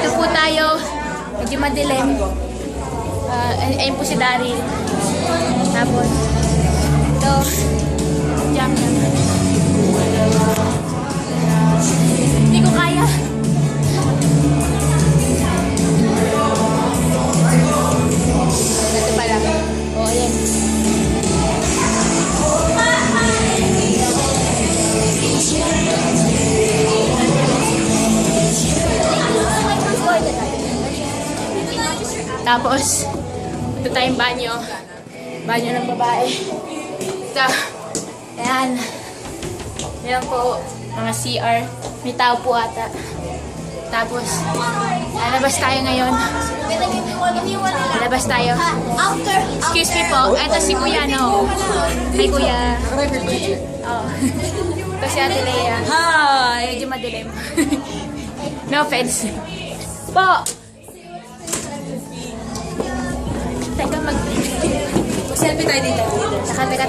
Dito po tayo. Medyo madilim. Ayun po si Daryl. Tapos, ito. Jam. Hindi ko kaya. Ito pala. O, ayan. Tapos, ito tayong banyo. Banyo ng babae. Ito. Ayan. Ayan po, mga CR. May tao po ata. Tapos, lalabas tayo ngayon. Lalabas tayo. Excuse me po. Ito si Kuya, no? Hi, Kuya. Oh. Ito si Ate Lea. Hi! Medyo madilim. No offense. Po! Teka, selfie tayo dito. Teka.